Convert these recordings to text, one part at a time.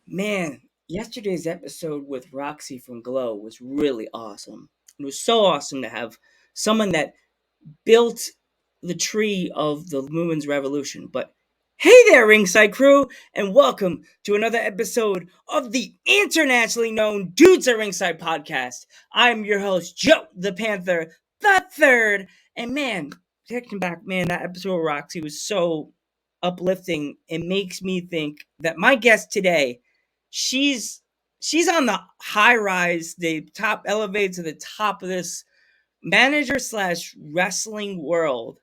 Man, yesterday's episode with Roxy from Glow was really awesome. It was so awesome to have someone that built the tree of the women's revolution. But hey there, Ringside crew, and welcome to another episode of the internationally known Dudes at Ringside Podcast. I'm your host, Joe the Panther, the third. And man, thinking back, man, that episode of Roxy was so uplifting. It makes me think that my guest today, she's she's on the high rise, the top elevated to the top of this manager slash wrestling world.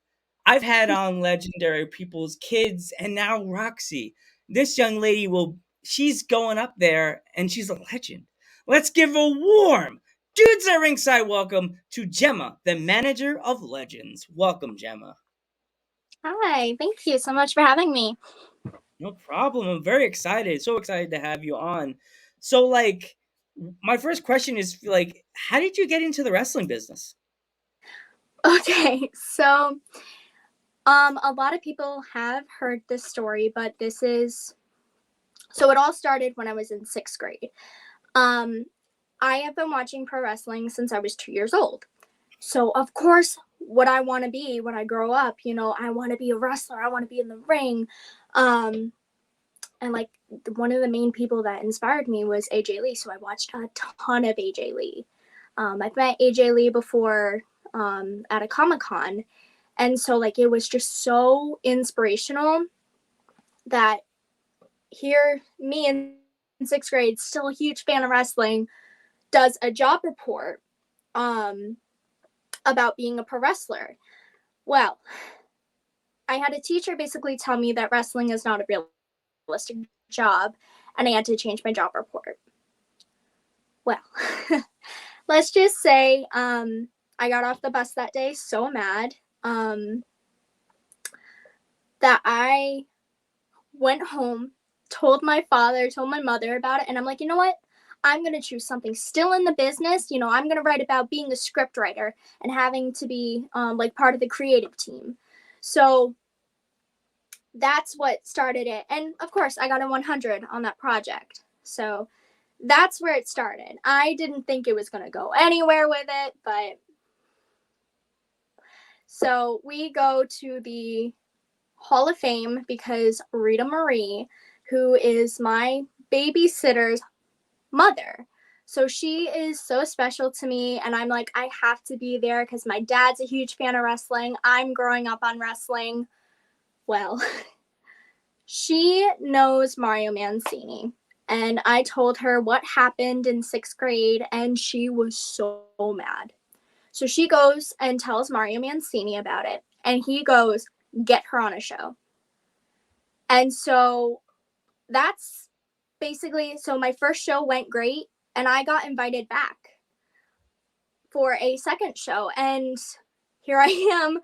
I've had on legendary people's kids and now Roxy. This young lady she's going up there and she's a legend. Let's give a warm Dudes at Ringside welcome to Jemma, the manager of legends. Welcome, Jemma. Hi, thank you so much for having me. No problem. I'm very excited. So excited to have you on. So, like, my first question is, like, how did you get into the wrestling business? Okay, so a lot of people have heard this story, but it all started when I was in 6th grade. I have been watching pro wrestling since I was 2 years old. So, of course, what I want to be when I grow up, I want to be a wrestler. I want to be in the ring. And like one of the main people that inspired me was AJ Lee. So I watched a ton of AJ Lee. I've met AJ Lee before at a Comic-Con. And so like it was just so inspirational that here, me in 6th grade, still a huge fan of wrestling, does a job report about being a pro wrestler. Well, I had a teacher basically tell me that wrestling is not a realistic job, and I had to change my job report. Well, let's just say I got off the bus that day so mad that I went home, told my father, told my mother about it, and I'm like, you know what? I'm going to choose something still in the business. I'm going to write about being a script writer and having to be like part of the creative team. So that's what started it. And of course, I got a 100 on that project. So that's where it started. I didn't think it was going to go anywhere with it, but so we go to the Hall of Fame because Rita Marie, who is my babysitter's mother, so she is so special to me, and I'm like, I have to be there because my dad's a huge fan of wrestling. I'm growing up on wrestling. Well, she knows Mario Mancini, and I told her what happened in 6th grade, and she was so mad. So she goes and tells Mario Mancini about it, and he goes, get her on a show. And so that's basically, so my first show went great, and I got invited back for a second show, and here I am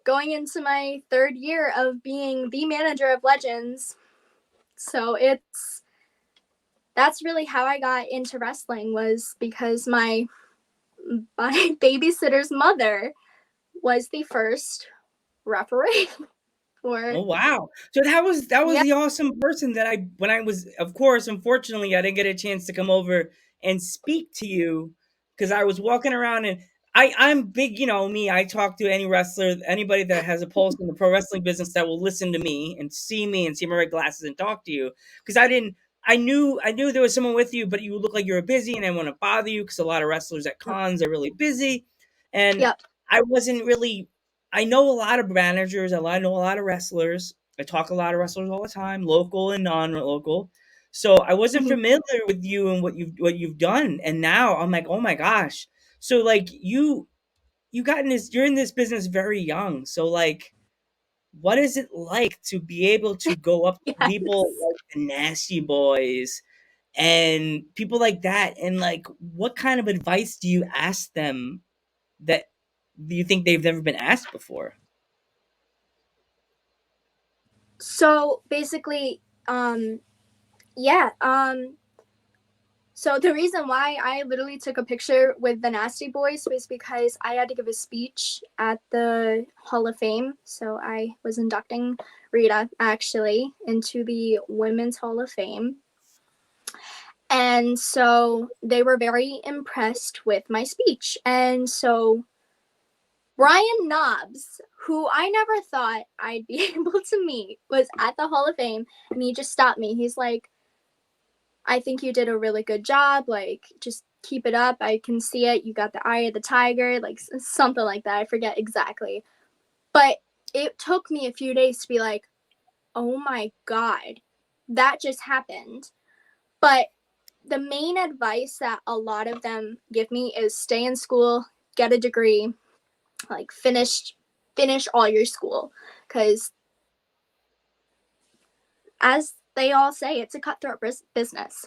going into my 3rd year of being the manager of Legends. So that's really how I got into wrestling, was because my babysitter's mother was the first referee. Oh wow! So that was Yeah. the awesome person that when I was, of course, unfortunately I didn't get a chance to come over and speak to you because I was walking around and I'm big, me. I talk to any wrestler, anybody that has a pulse in the pro wrestling business that will listen to me and see my red glasses and talk to you because I knew there was someone with you, but you look like you were busy and I want to bother you because a lot of wrestlers at cons are really busy, and Yep. I wasn't really. I know a lot of managers. I know a lot of wrestlers. I talk a lot of wrestlers all the time, local and non-local. So I wasn't Mm-hmm. familiar with you and what you've done. And now I'm like, oh my gosh. So like you got in this. You're in this business very young. So like, what is it like to be able to go up to people Yes. like the Nasty Boys and people like that? And like, what kind of advice do you ask them that you think they've never been asked before? So basically, yeah. So the reason why I literally took a picture with the Nasty Boys was because I had to give a speech at the Hall of Fame. So I was inducting Rita actually into the Women's Hall of Fame. And so they were very impressed with my speech. And so Brian Knobs, who I never thought I'd be able to meet, was at the Hall of Fame, and he just stopped me. He's like, I think you did a really good job. Like, just keep it up. I can see it. You got the eye of the tiger, like something like that. I forget exactly. But it took me a few days to be like, oh my God, that just happened. But the main advice that a lot of them give me is stay in school, get a degree, like finish all your school, because as they all say, it's a cutthroat business.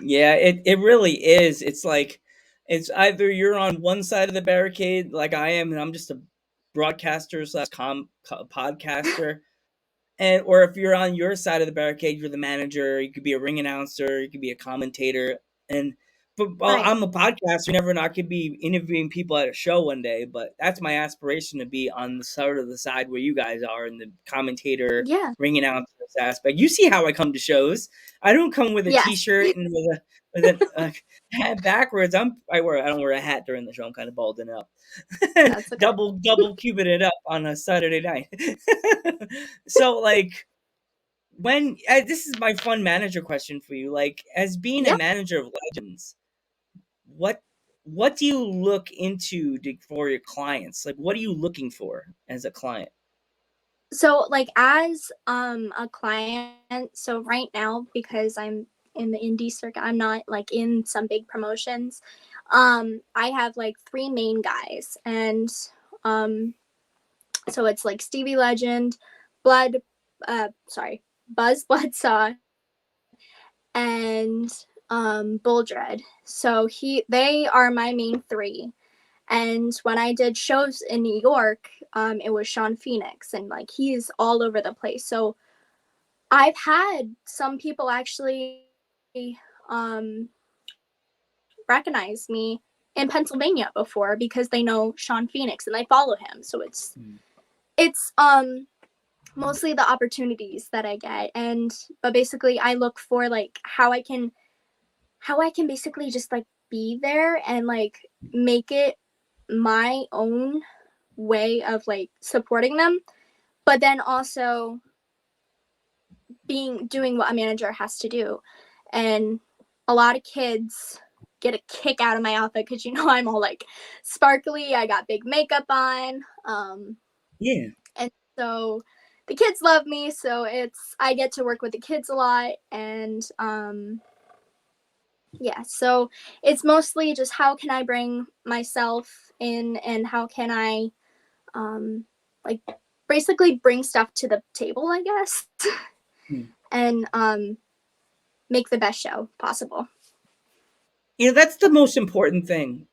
Yeah, it really is. It's like it's either you're on one side of the barricade like I am, and I'm just a broadcaster slash podcaster, and or if you're on your side of the barricade, you're the manager. You could be a ring announcer. You could be a commentator. And but well, Right. I'm a podcaster. You never know. I could be interviewing people at a show one day. But that's my aspiration, to be on the side where you guys are in the commentator, Yeah. ring announcer aspect. You see how I come to shows. I don't come with a Yes. T-shirt and with a hat backwards. I don't wear a hat during the show. I'm kind of balding up. That's okay. double cubing it up on a Saturday night. So like when this is my fun manager question for you. Like, as being a Yeah. manager of legends, what what do you look into for your clients? Like, what are you looking for as a client? So like as a client, so right now, because I'm in the indie circuit, I'm not like in some big promotions. I have like three main guys, and um so it's like Stevie Legend, Blood Buzz Bloodsaw, and Bull Dread. So they are my main three. And when I did shows in New York, it was Sean Phoenix, and like he's all over the place. So I've had some people actually um, recognize me in Pennsylvania before because they know Sean Phoenix and they follow him. So it's mostly the opportunities that I get, and but basically I look for like how I can basically just like be there and like make it my own way of like supporting them, but then also doing what a manager has to do. And a lot of kids get a kick out of my outfit because I'm all like sparkly. I got big makeup on, Yeah. and so the kids love me. So I get to work with the kids a lot, and yeah. So it's mostly just how can I bring myself in, and how can I like basically bring stuff to the table, I guess, Hmm. and make the best show possible. That's the most important thing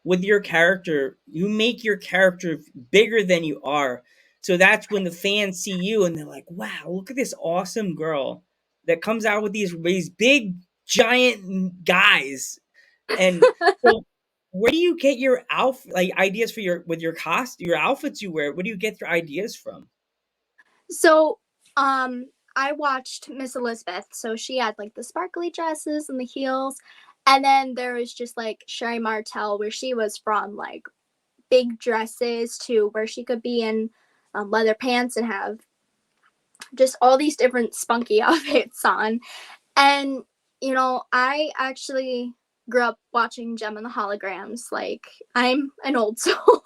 with your character. You make your character bigger than you are. So that's when the fans see you and they're like, wow, look at this awesome girl that comes out with these big giant guys. And so where do you get your outfit, like ideas for your outfits you wear? Where do you get your ideas from? So I watched Miss Elizabeth. So she had like the sparkly dresses and the heels. And then there was just like Sherry Martel, where she was from like big dresses to where she could be in leather pants and have just all these different spunky outfits on. And, I actually grew up watching Gem and the Holograms. Like, I'm an old soul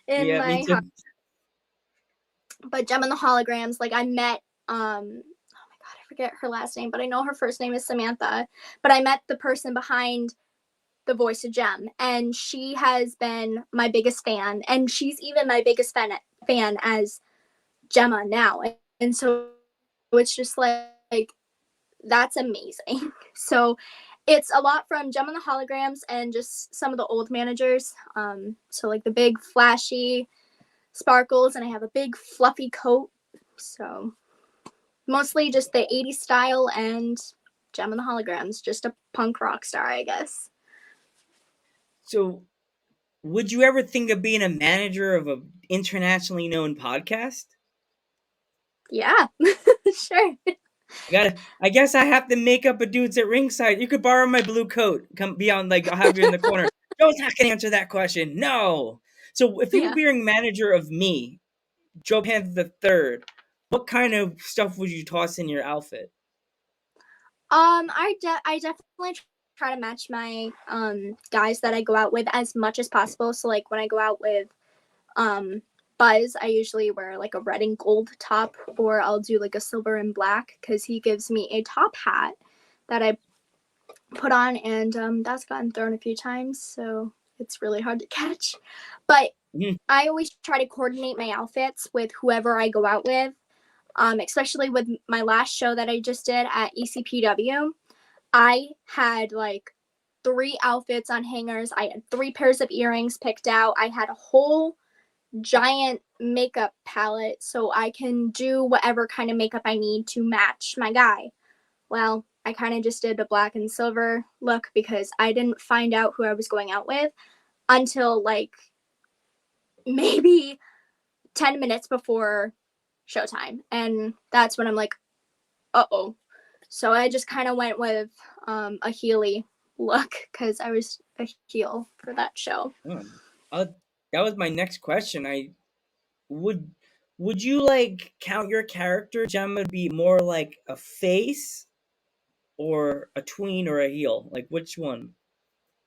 in Yeah, me my heart. too. But Gem and the Holograms, like, I met, oh my God, I forget her last name, but I know her first name is Samantha. But I met the person behind the voice of Gem, and she has been my biggest fan. And she's even my biggest fan as Jemma now. And so it's just like that's amazing. So it's a lot from Gem and the Holograms and just some of the old managers. So like the big flashy sparkles, and I have a big fluffy coat. So mostly just the 80s style and Gem and the Holograms, just a punk rock star, I guess. So would you ever think of being a manager of an internationally known podcast? Yeah, sure. I guess I have to make up a dudes at ringside. You could borrow my blue coat. Come be on, like, I'll have you in the corner. Joe's not gonna answer that question. No. So if you were Yeah. being manager of me, Joe Panther the third, what kind of stuff would you toss in your outfit? I definitely try to match my guys that I go out with as much as possible. So like when I go out with um Buzz, I usually wear like a red and gold top, or I'll do like a silver and black because he gives me a top hat that I put on, and that's gotten thrown a few times, so it's really hard to catch. But Mhm. I always try to coordinate my outfits with whoever I go out with, especially with my last show that I just did at ECPW. I had like 3 outfits on hangers. I had 3 pairs of earrings picked out. I had a whole giant makeup palette so I can do whatever kind of makeup I need to match my guy. Well, I kind of just did a black and silver look because I didn't find out who I was going out with until like maybe 10 minutes before showtime. And that's when I'm like, uh oh. So I just kind of went with a Healy look because I was a heel for that show. Oh, uh, that was my next question. I would would you like count your character, Gemma, to be more like a face or a tween or a heel? Like which one?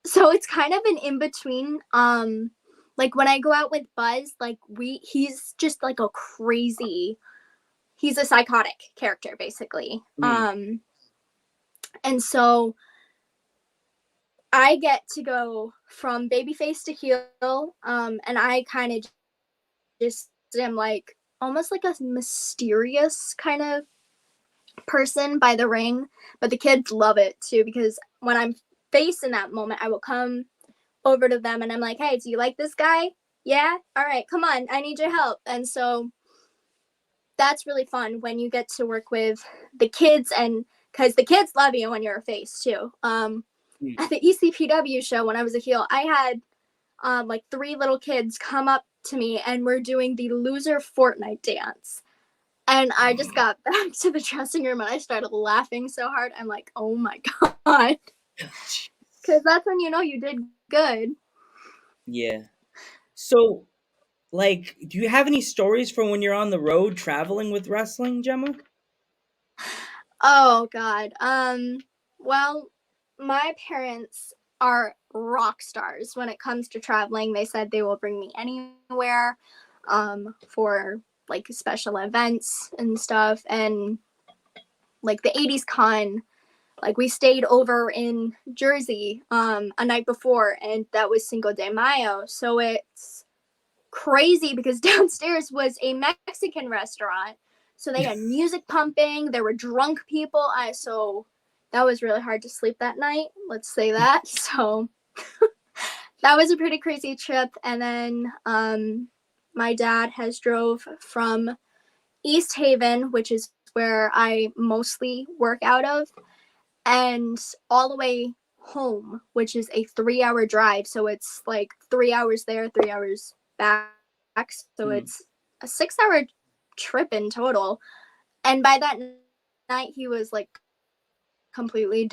So it's kind of an in between. Like when I go out with Buzz, like he's just like a crazy, he's a psychotic character basically. Mm. And so I get to go from babyface to heel, and I kind of just am like almost like a mysterious kind of person by the ring, but the kids love it too because when I'm face in that moment, I will come over to them and I'm like, "Hey, do you like this guy? Yeah? All right, come on, I need your help." And so that's really fun when you get to work with the kids, and because the kids love you when you're a face too. Mm. At the ECPW show when I was a heel, I had like 3 little kids come up to me and we're doing the loser Fortnite dance. And I just got back to the dressing room and I started laughing so hard. I'm like, oh my God. Because that's when you know you did good. Yeah. So, like, do you have any stories from when you're on the road traveling with wrestling, Gemma? Oh God. Well, my parents are rock stars when it comes to traveling. They said they will bring me anywhere for like special events and stuff. And like the 80s con, like we stayed over in Jersey a night before, and that was Cinco de Mayo. So it's crazy because downstairs was a Mexican restaurant. So they had music pumping, there were drunk people. So that was really hard to sleep that night, let's say that. So that was a pretty crazy trip. And then my dad has drove from East Haven, which is where I mostly work out of, and all the way home, which is a 3 hour drive. So it's like 3 hours there, 3 hours back. So Mm. it's a 6 hour trip in total. And by that night, he was like completely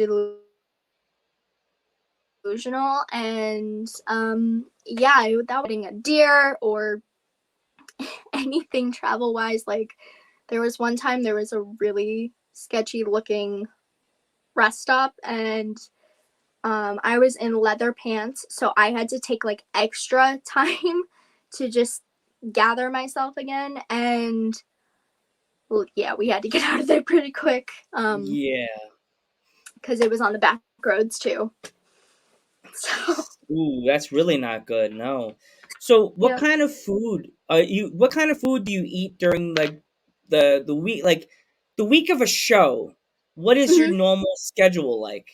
delusional. And yeah, without getting a deer or anything travel wise, like there was one time there was a really sketchy looking rest stop, and I was in leather pants, so I had to take like extra time to just gather myself again. And well, yeah, we had to get out of there pretty quick Yeah. because it was on the back roads too. So Ooh, that's really not good. No. So, what yeah. kind of food you? What kind of food do you eat during like the week, like the week of a show? What is your Mm-hmm. normal schedule like?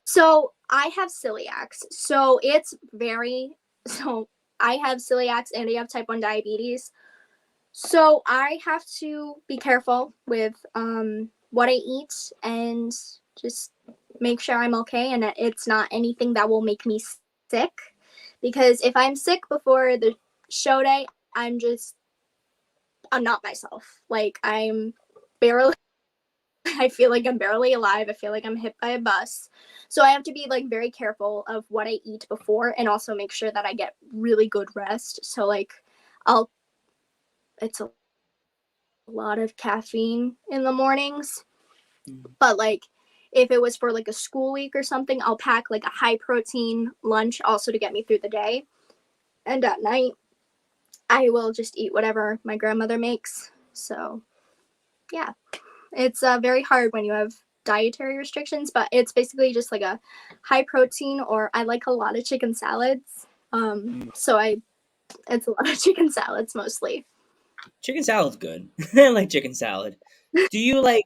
So I have celiacs, so it's very so I have celiacs and I have type 1 diabetes. So I have to be careful with what I eat and just make sure I'm okay and that it's not anything that will make me sick. Because if I'm sick before the show day, I'm not myself. Like I'm barely I feel like I'm barely alive. I feel like I'm hit by a bus. So I have to be like very careful of what I eat before, and also make sure that I get really good rest. So like I'll it's a lot of caffeine in the mornings, but like if it was for like a school week or something, I'll pack like a high protein lunch also to get me through the day. And at night, I will just eat whatever my grandmother makes. So, yeah, it's very hard when you have dietary restrictions, but it's basically just like a high protein, or I like a lot of chicken salads. So it's a lot of chicken salads mostly. Chicken salad's good. I like chicken salad. Do you like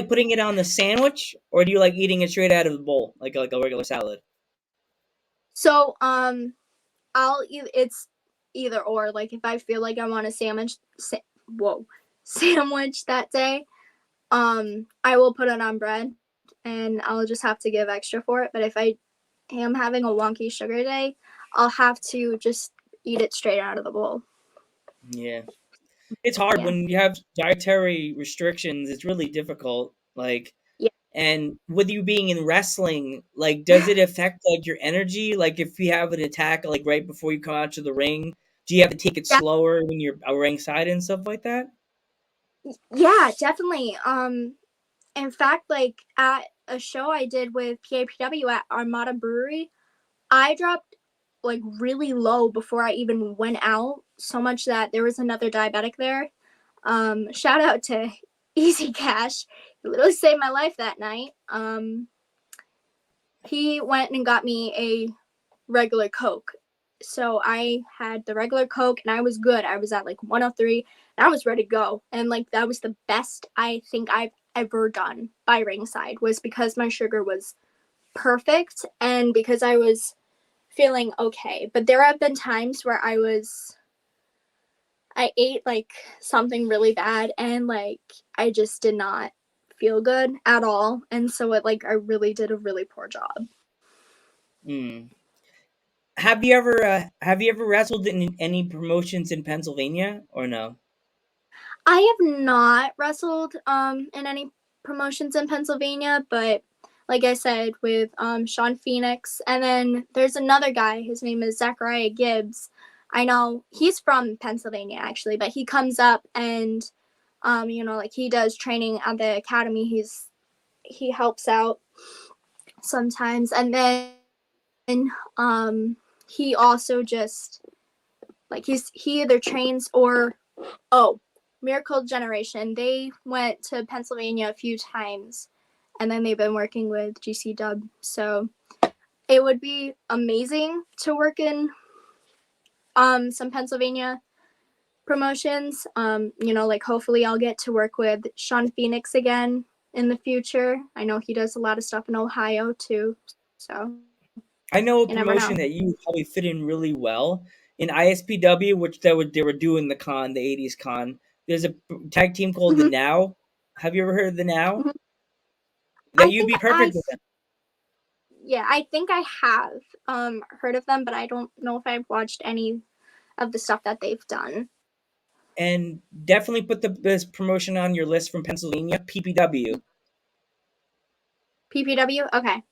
putting it on the sandwich, or do you like eating it straight out of the bowl like a regular salad? So it's either or. Like if I feel like I want a sandwich that day, I will put it on bread, and I'll just have to give extra for it. But if I am having a wonky sugar day, I'll have to just eat it straight out of the bowl. Yeah. It's hard Yeah. when you have dietary restrictions. It's really difficult. Like, Yeah. and with you being in wrestling, like, does it affect like your energy? Like, if you have an attack like right before you come out to the ring, do you have to take it Yeah. slower when you're ringside and stuff like that? Yeah, definitely. In fact, like at a show I did with PAPW at Armada Brewery, I dropped like really low before I even went out, so much that there was another diabetic there. Shout out to Easy Cash. He literally saved my life that night. He went and got me a regular Coke. So I had the regular Coke and I was good. I was at like 103 and I was ready to go. And like that was the best I think I've ever done by ringside, was because my sugar was perfect and because I was feeling okay. But there have been times where I ate like something really bad and like I just did not feel good at all. And so it like I really did a really poor job. Hmm. Have you ever wrestled in any promotions in Pennsylvania or no? I have not wrestled in any promotions in Pennsylvania, but like I said, with Sean Phoenix, and then there's another guy. His name is Zachariah Gibbs. I know he's from Pennsylvania actually, but he comes up and like he does training at the academy. He helps out sometimes, and then he also just like he either trains or oh, Miracle Generation. They went to Pennsylvania a few times, and then they've been working with GC Dub. So it would be amazing to work in some Pennsylvania promotions. Like hopefully I'll get to work with Sean Phoenix again in the future. I know he does a lot of stuff in Ohio too. So I know a you never promotion know. that you would probably fit in really well in ISPW, which they were doing the 80s con. There's a tag team called the Mm-hmm. Now. Have you ever heard of the Now? Mm-hmm. That I you'd think be I perfect with them. yeah, I think I have heard of them, but I don't know if I've watched any of the stuff that they've done. And definitely put this promotion on your list from Pennsylvania, PPW. PPW? Okay.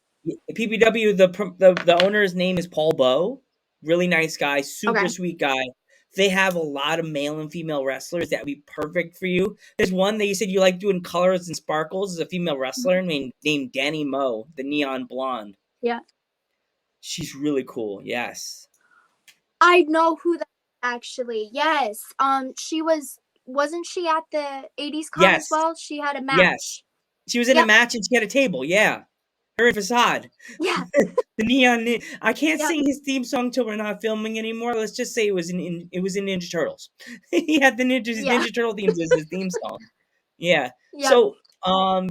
PPW, the owner's name is Paul Bowe. Really nice guy, super Okay. sweet guy. They have a lot of male and female wrestlers that would be perfect for you. There's one that you said you like doing colors and sparkles. Is a female wrestler named Danny Moe, the neon blonde. Yeah. She's really cool. Yes. I know who that actually. Yes. She wasn't she at the 80s con as Yes. well? She had a Yes. match. She was in a Yep. match and she had a table. Yeah. Her and Facade. Yeah. The neon. I can't Yep. sing his theme song till we're not filming anymore. Let's just say it was in Ninja Turtles. He had the Yeah. Ninja Turtle themes as his theme song. Yeah. Yep. So,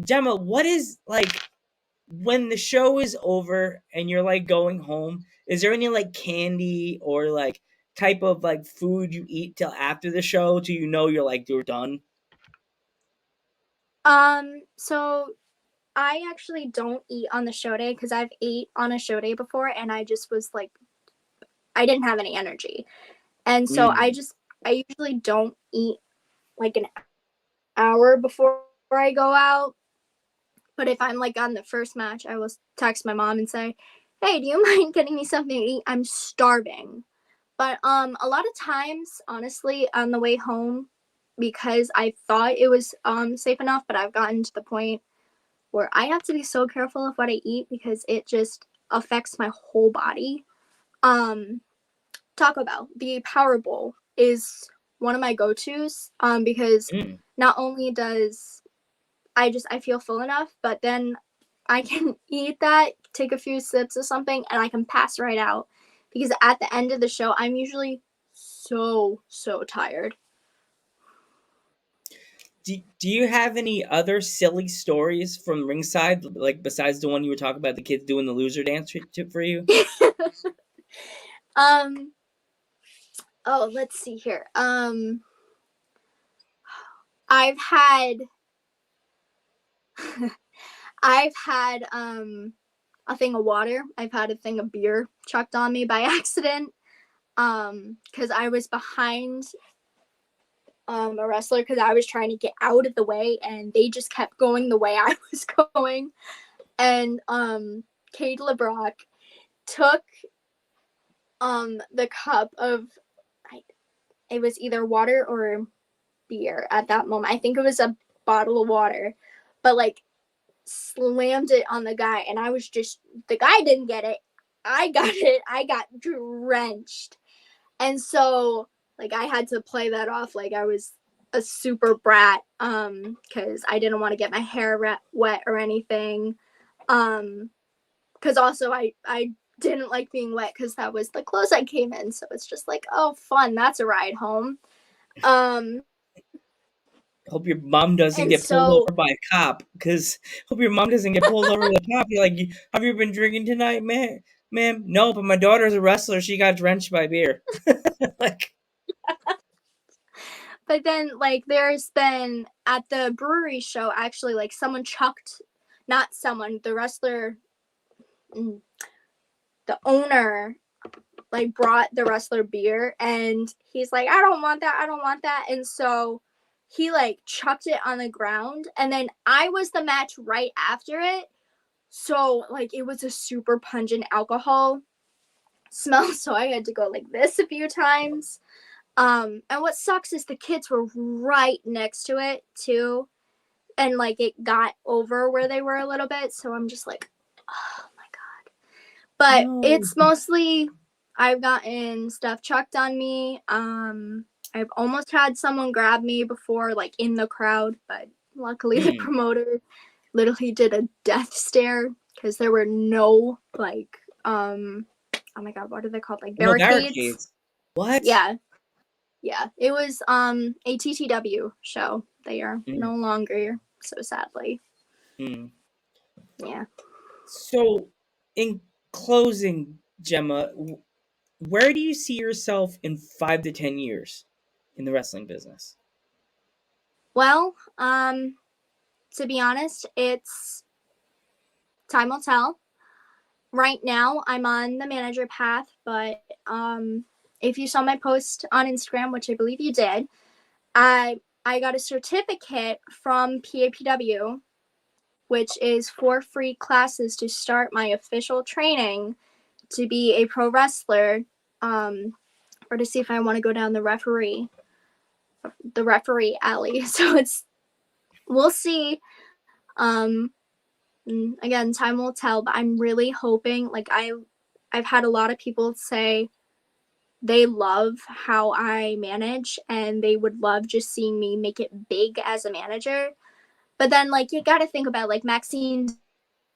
Gemma, what is like when the show is over and you're like going home? Is there any like candy or like type of like food you eat till after the show till you're like you're done? So I actually don't eat on the show day because I've ate on a show day before and I just was like I didn't have any energy. And so Mm. I usually don't eat like an hour before I go out. But if I'm like on the first match, I will text my mom and say, "Hey, do you mind getting me something to eat? I'm starving." But a lot of times, honestly, on the way home, because I thought it was safe enough, but I've gotten to the point where I have to be so careful of what I eat because it just affects my whole body. Um, Taco Bell, the Power Bowl is one of my go-tos because Mm. not only does I feel full enough, but then I can eat that, take a few sips of something, and I can pass right out. Because at the end of the show, I'm usually so tired. Do you have any other silly stories from ringside, like besides the one you were talking about, the kids doing the loser dance for you? um. Oh, let's see here. I've had, I've had a thing of water. I've had a thing of beer chucked on me by accident. Because I was behind a wrestler because I was trying to get out of the way and they just kept going the way I was going. And Kate LeBrock took the cup of it was either water or beer at that moment. I think it was a bottle of water, but like slammed it on the guy and I was just the guy didn't get it. I got it. I got drenched. And so like I had to play that off like I was a super brat because I didn't want to get my hair wet or anything. Because also I didn't like being wet because that was the clothes I came in. So it's just like, oh, fun. That's a ride home. Um, Hope your mom doesn't and get pulled so, over by a cop. Because hope your mom doesn't get pulled over by a cop. You're like, have you been drinking tonight, man? Ma'am, no, but my daughter's a wrestler. She got drenched by beer. Like, but then like there's been at the brewery show actually like someone chucked, not someone, the wrestler, the owner like brought the wrestler beer and he's like, I don't want that, I don't want that. And so he like chucked it on the ground and then I was the match right after it. So like it was a super pungent alcohol smell. So I had to go like this a few times. And what sucks is the kids were right next to it too. And like it got over where they were a little bit. So I'm just like, oh my God. But no. it's mostly I've gotten stuff chucked on me. I've almost had someone grab me before, like in the crowd, but luckily the Mm. promoter literally did a death stare because there were no like oh my God, what are they called? Like No barricades. barricades. What? Yeah. Yeah. It was a TTW show. They are Mm. no longer, so sadly. Mm. Yeah. So, in closing, Gemma, where do you see yourself in 5 to 10 years in the wrestling business? Well, to be honest, it's time will tell. Right now, I'm on the manager path, but if you saw my post on Instagram, which I believe you did, I got a certificate from PAPW, which is 4 free classes to start my official training to be a pro wrestler, or to see if I want to go down the referee alley. So it's we'll see. Um, Again, time will tell, but I'm really hoping like I've had a lot of people say they love how I manage and they would love just seeing me make it big as a manager. But then like you got to think about like Maxine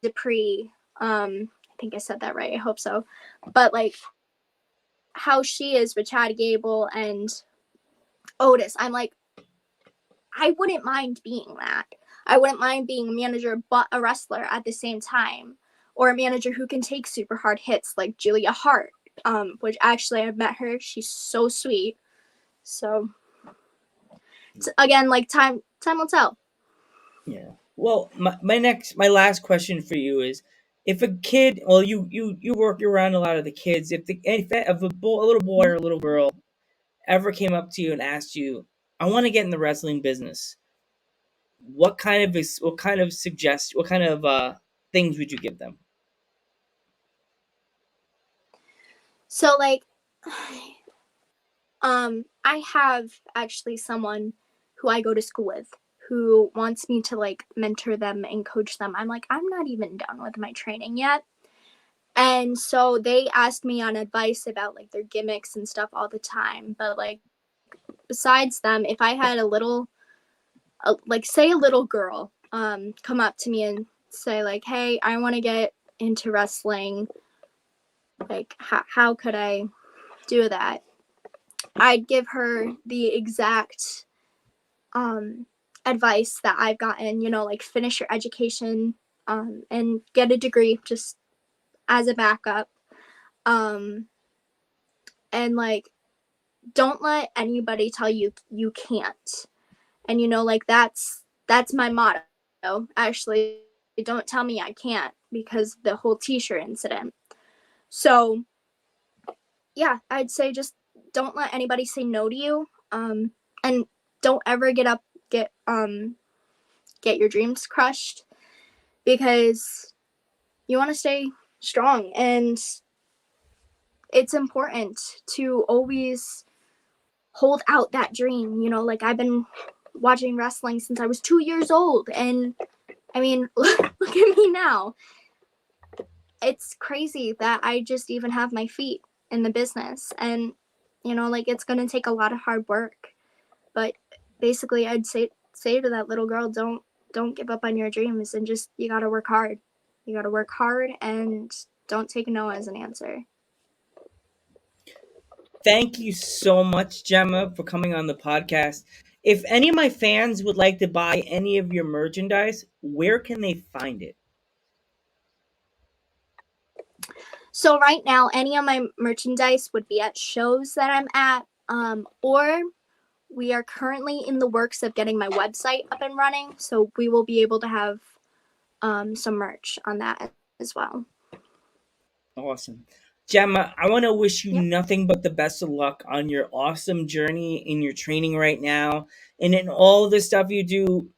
Dupree. I think I said that right. I hope so. But like how she is with Chad Gable and Otis, I'm like I wouldn't mind being that. I wouldn't mind being a manager but a wrestler at the same time, or a manager who can take super hard hits like Julia Hart, which actually I've met her. She's so sweet. So again, like time will tell. Yeah. Well, my last question for you is, if a kid, well, you work around a lot of the kids. If a little boy or a little girl ever came up to you and asked you, "I want to get in the wrestling business," what kind of things would you give them? So like I have actually someone who I go to school with who wants me to like mentor them and coach them. I'm like, I'm not even done with my training yet. And so they asked me on advice about like their gimmicks and stuff all the time. But like besides them, if I had a little like say a little girl come up to me and say like, hey, I want to get into wrestling, like how could I do that? I'd give her the exact advice that I've gotten, you know, like finish your education and get a degree just as a backup. And like, don't let anybody tell you you can't. And you know, like that's my motto. Actually, don't tell me I can't, because the whole t-shirt incident. So yeah, I'd say just don't let anybody say no to you. And don't ever get your dreams crushed, because you want to stay strong, and it's important to always hold out that dream. You know, like I've been watching wrestling since I was 2 years old, and I mean, look at me now. It's crazy that I just even have my feet in the business, and you know, like it's gonna take a lot of hard work. But basically, I'd say to that little girl, don't give up on your dreams, and just you gotta work hard. You gotta work hard, and don't take no as an answer. Thank you so much, Gemma, for coming on the podcast. If any of my fans would like to buy any of your merchandise, where can they find it? So right now, any of my merchandise would be at shows that I'm at, or we are currently in the works of getting my website up and running. So we will be able to have some merch on that as well. Awesome. Gemma, I want to wish you Yep. nothing but the best of luck on your awesome journey in your training right now and in all the stuff you do.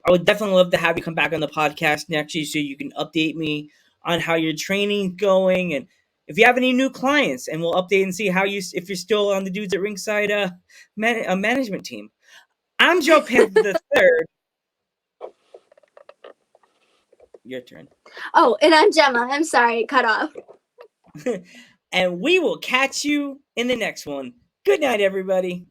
I would definitely love to have you come back on the podcast next year so you can update me on how your training's going and if you have any new clients, and we'll update and see if you're still on the Dudes at Ringside management team. I'm Joe Panther the third. Your turn. Oh, and I'm Jemma. I'm sorry, cut off. And we will catch you in the next one. Good night, everybody.